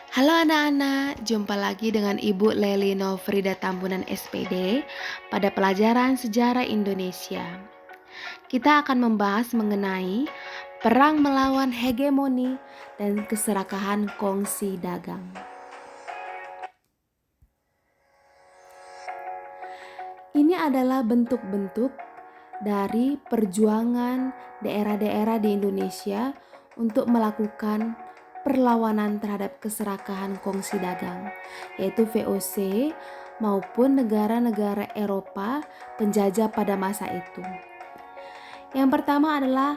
Halo anak-anak, jumpa lagi dengan Ibu Leli Frida Tambunan SPD pada pelajaran Sejarah Indonesia. Kita akan membahas mengenai perang melawan hegemoni dan keserakahan kongsi dagang. Ini adalah bentuk-bentuk dari perjuangan daerah-daerah di Indonesia untuk melakukan perlawanan terhadap keserakahan kongsi dagang, yaitu VOC maupun negara-negara Eropa penjajah pada masa itu. Yang pertama adalah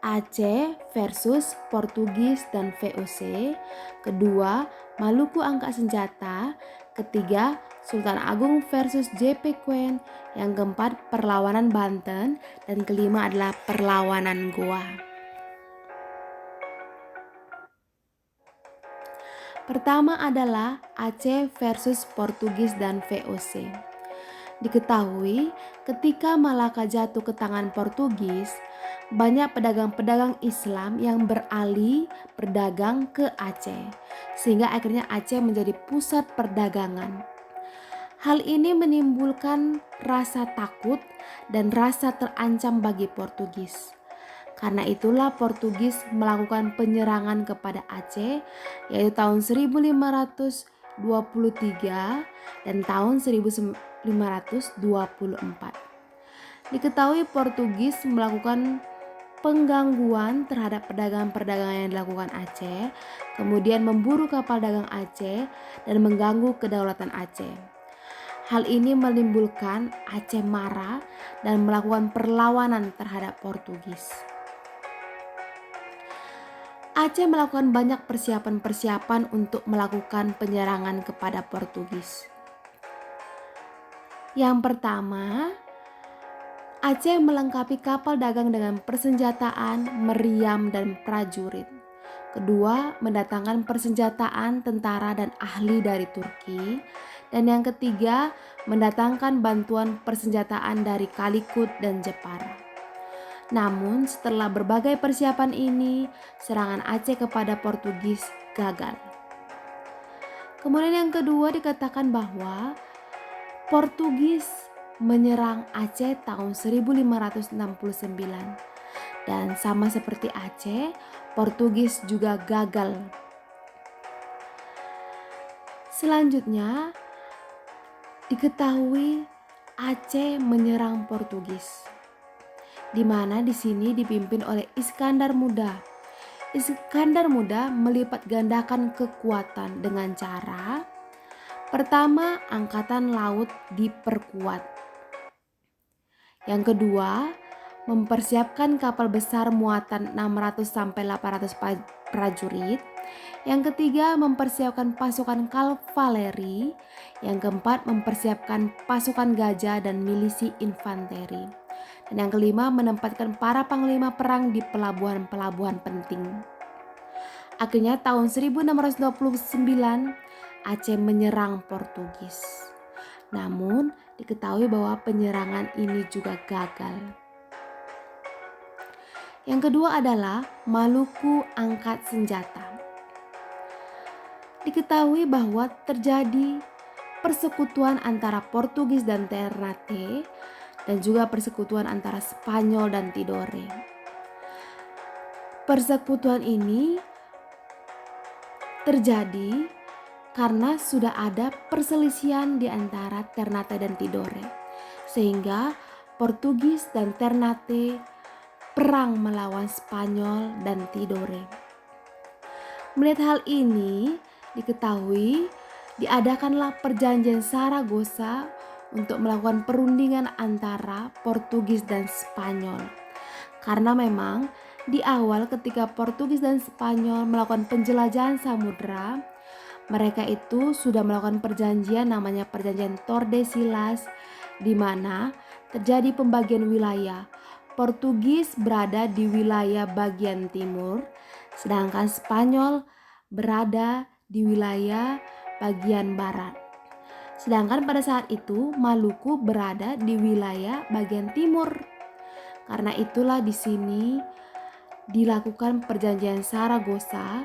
Aceh versus Portugis dan VOC. Kedua, Maluku angkat senjata. Ketiga, Sultan Agung versus JP Queen. Yang keempat, perlawanan Banten. Dan kelima adalah perlawanan Goa. Pertama adalah Aceh versus Portugis dan VOC. Diketahui ketika Malaka jatuh ke tangan Portugis, banyak pedagang-pedagang Islam yang beralih berdagang ke Aceh, sehingga akhirnya Aceh menjadi pusat perdagangan. Hal ini menimbulkan rasa takut dan rasa terancam bagi Portugis. Karena itulah Portugis melakukan penyerangan kepada Aceh, yaitu tahun 1523 dan tahun 1524. Diketahui Portugis melakukan penggangguan terhadap pedagang-pedagang yang dilakukan Aceh, kemudian memburu kapal dagang Aceh dan mengganggu kedaulatan Aceh. Hal ini menimbulkan Aceh marah dan melakukan perlawanan terhadap Portugis. Aceh melakukan banyak persiapan-persiapan untuk melakukan penyerangan kepada Portugis. Yang pertama, Aceh melengkapi kapal dagang dengan persenjataan, meriam, dan prajurit. Kedua, mendatangkan persenjataan tentara dan ahli dari Turki. Dan yang ketiga, mendatangkan bantuan persenjataan dari Calicut dan Jepara. Namun setelah berbagai persiapan ini, serangan Aceh kepada Portugis gagal. Kemudian yang kedua dikatakan bahwa Portugis menyerang Aceh tahun 1569. Dan sama seperti Aceh, Portugis juga gagal. Selanjutnya diketahui Aceh menyerang Portugis, di mana di sini dipimpin oleh Iskandar Muda. Iskandar Muda melipat gandakan kekuatan dengan cara pertama, angkatan laut diperkuat. Yang kedua, mempersiapkan kapal besar muatan 600 sampai 800 prajurit. Yang ketiga, mempersiapkan pasukan kavaleri. Yang keempat, mempersiapkan pasukan gajah dan milisi infanteri. Dan yang kelima, menempatkan para panglima perang di pelabuhan-pelabuhan penting. Akhirnya tahun 1629 Aceh menyerang Portugis. Namun diketahui bahwa penyerangan ini juga gagal. Yang kedua adalah Maluku angkat senjata. Diketahui bahwa terjadi persekutuan antara Portugis dan Ternate dan juga persekutuan antara Spanyol dan Tidore. Persekutuan ini terjadi karena sudah ada perselisihan di antara Ternate dan Tidore, sehingga Portugis dan Ternate perang melawan Spanyol dan Tidore. Melihat hal ini, diketahui diadakanlah perjanjian Saragossa untuk melakukan perundingan antara Portugis dan Spanyol. Karena memang di awal ketika Portugis dan Spanyol melakukan penjelajahan samudra, mereka itu sudah melakukan perjanjian namanya perjanjian Tordesillas, di mana terjadi pembagian wilayah. Portugis berada di wilayah bagian timur, sedangkan Spanyol berada di wilayah bagian barat. Sedangkan pada saat itu Maluku berada di wilayah bagian timur. Karena itulah di sini dilakukan perjanjian Saragossa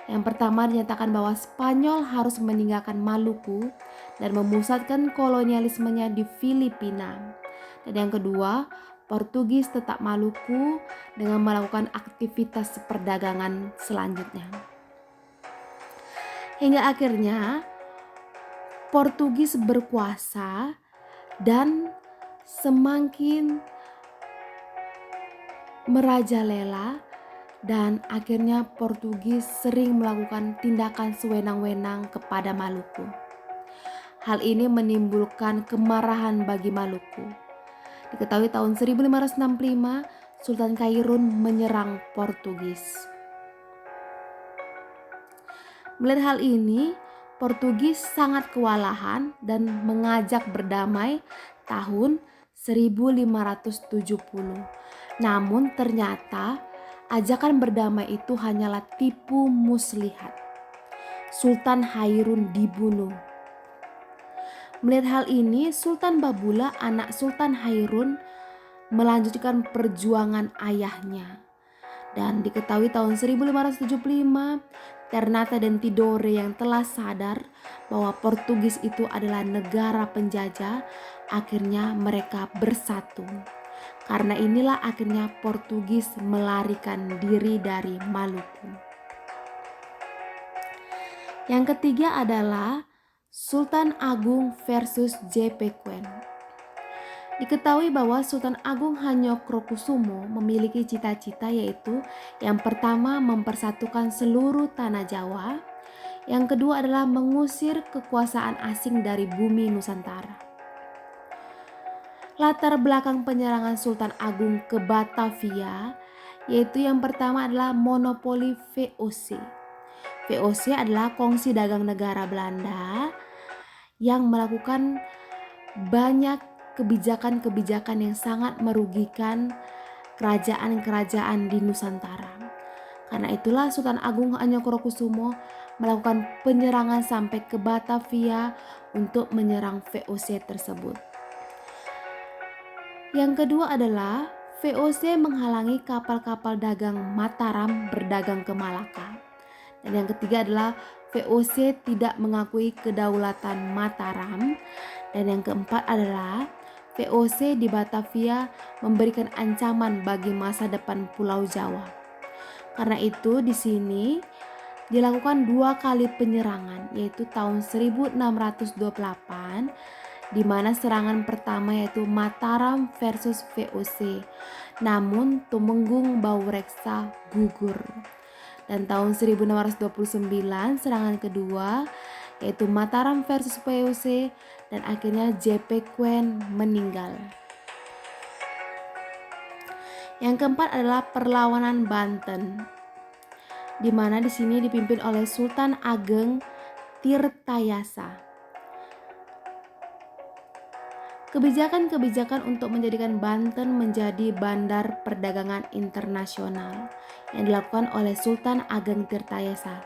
Yang pertama dinyatakan bahwa Spanyol harus meninggalkan Maluku dan memusatkan kolonialismenya di Filipina. Dan yang kedua, Portugis tetap Maluku dengan melakukan aktivitas perdagangan selanjutnya. Hingga akhirnya Portugis berkuasa dan semakin merajalela, dan akhirnya Portugis sering melakukan tindakan sewenang-wenang kepada Maluku. Hal ini menimbulkan kemarahan bagi Maluku. Diketahui tahun 1565 Sultan Kairun menyerang Portugis. Melihat hal ini, Portugis sangat kewalahan dan mengajak berdamai tahun 1570. Namun ternyata ajakan berdamai itu hanyalah tipu muslihat. Sultan Hairun dibunuh. Melihat hal ini, Sultan Babula, anak Sultan Hairun, melanjutkan perjuangan ayahnya. Dan diketahui tahun 1575, Ternate dan Tidore yang telah sadar bahwa Portugis itu adalah negara penjajah, akhirnya mereka bersatu. Karena inilah akhirnya Portugis melarikan diri dari Maluku. Yang ketiga adalah Sultan Agung versus J.P. Queen. Diketahui bahwa Sultan Agung Hanyokrokusumo memiliki cita-cita, yaitu yang pertama mempersatukan seluruh tanah Jawa, yang kedua adalah mengusir kekuasaan asing dari bumi Nusantara. Latar belakang penyerangan Sultan Agung ke Batavia, yaitu yang pertama adalah monopoli VOC. VOC adalah kongsi dagang negara Belanda yang melakukan banyak kebijakan-kebijakan yang sangat merugikan kerajaan-kerajaan di Nusantara. Karena itulah Sultan Agung Hanyokrokusumo melakukan penyerangan sampai ke Batavia untuk menyerang VOC tersebut. Yang kedua adalah VOC menghalangi kapal-kapal dagang Mataram berdagang ke Malaka. Dan yang ketiga adalah VOC tidak mengakui kedaulatan Mataram. Dan yang keempat adalah VOC di Batavia memberikan ancaman bagi masa depan Pulau Jawa. Karena itu di sini dilakukan 2 kali penyerangan, yaitu tahun 1628, di mana serangan pertama yaitu Mataram versus VOC. Namun Tumenggung Baureksa gugur. Dan tahun 1629 serangan kedua yaitu Mataram versus VOC, dan akhirnya J.P. Queen meninggal. Yang keempat adalah perlawanan Banten, di mana di sini dipimpin oleh Sultan Ageng Tirtayasa. Kebijakan-kebijakan untuk menjadikan Banten menjadi bandar perdagangan internasional yang dilakukan oleh Sultan Ageng Tirtayasa,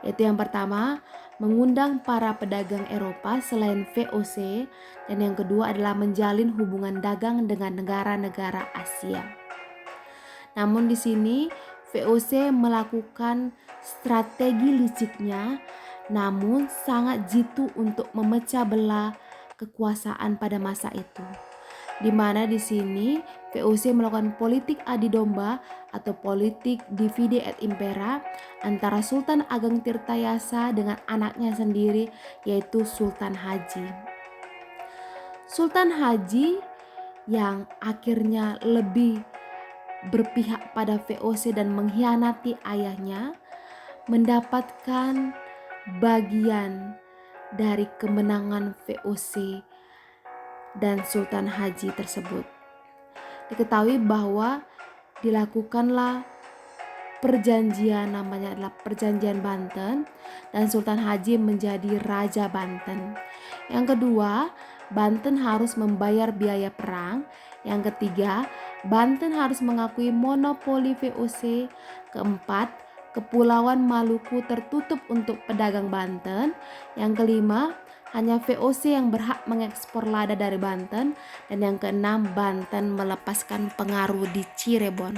yaitu yang pertama mengundang para pedagang Eropa selain VOC, dan yang kedua adalah menjalin hubungan dagang dengan negara-negara Asia. Namun di sini VOC melakukan strategi liciknya, namun sangat jitu untuk memecah belah kekuasaan pada masa itu. Di mana di sini VOC melakukan politik adi domba atau politik divide et impera antara Sultan Ageng Tirtayasa dengan anaknya sendiri, yaitu Sultan Haji. Sultan Haji yang akhirnya lebih berpihak pada VOC dan mengkhianati ayahnya, mendapatkan bagian dari kemenangan VOC dan Sultan Haji tersebut. Diketahui bahwa dilakukanlah perjanjian, namanya adalah Perjanjian Banten, dan Sultan Haji menjadi Raja Banten. Yang kedua, Banten harus membayar biaya perang. Yang ketiga, Banten harus mengakui monopoli VOC. Keempat, Kepulauan Maluku tertutup untuk pedagang Banten. Yang kelima, hanya VOC yang berhak mengekspor lada dari Banten. Dan yang keenam, Banten melepaskan pengaruh di Cirebon.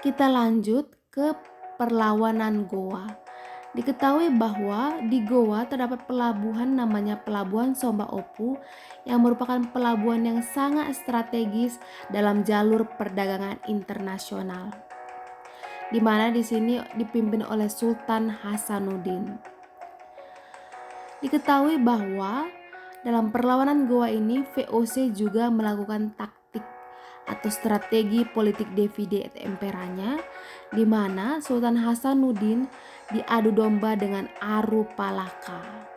Kita lanjut ke perlawanan Goa. Diketahui bahwa di Goa terdapat pelabuhan namanya Pelabuhan Somba Opu yang merupakan pelabuhan yang sangat strategis dalam jalur perdagangan internasional, di mana di sini dipimpin oleh Sultan Hasanuddin. Diketahui bahwa dalam perlawanan Goa ini VOC juga melakukan taktik atau strategi politik divide et imperanya, di mana Sultan Hasanuddin diadu domba dengan Arupalaka.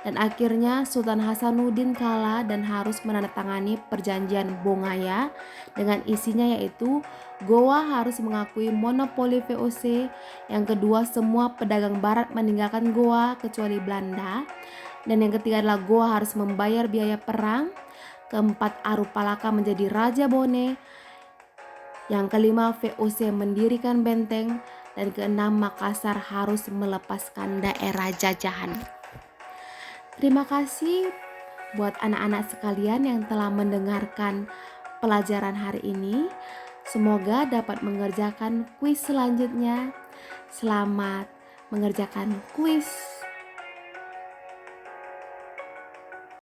Dan akhirnya Sultan Hasanuddin kalah dan harus menandatangani perjanjian Bongaya dengan isinya yaitu Goa harus mengakui monopoli VOC. Yang kedua, semua pedagang barat meninggalkan Goa kecuali Belanda. Dan yang ketiga adalah Goa harus membayar biaya perang. Keempat, Arupalaka menjadi Raja Bone. Yang kelima, VOC mendirikan benteng. Dan keenam, Makassar harus melepaskan daerah jajahan. Terima kasih buat anak-anak sekalian yang telah mendengarkan pelajaran hari ini. Semoga dapat mengerjakan kuis selanjutnya. Selamat mengerjakan kuis.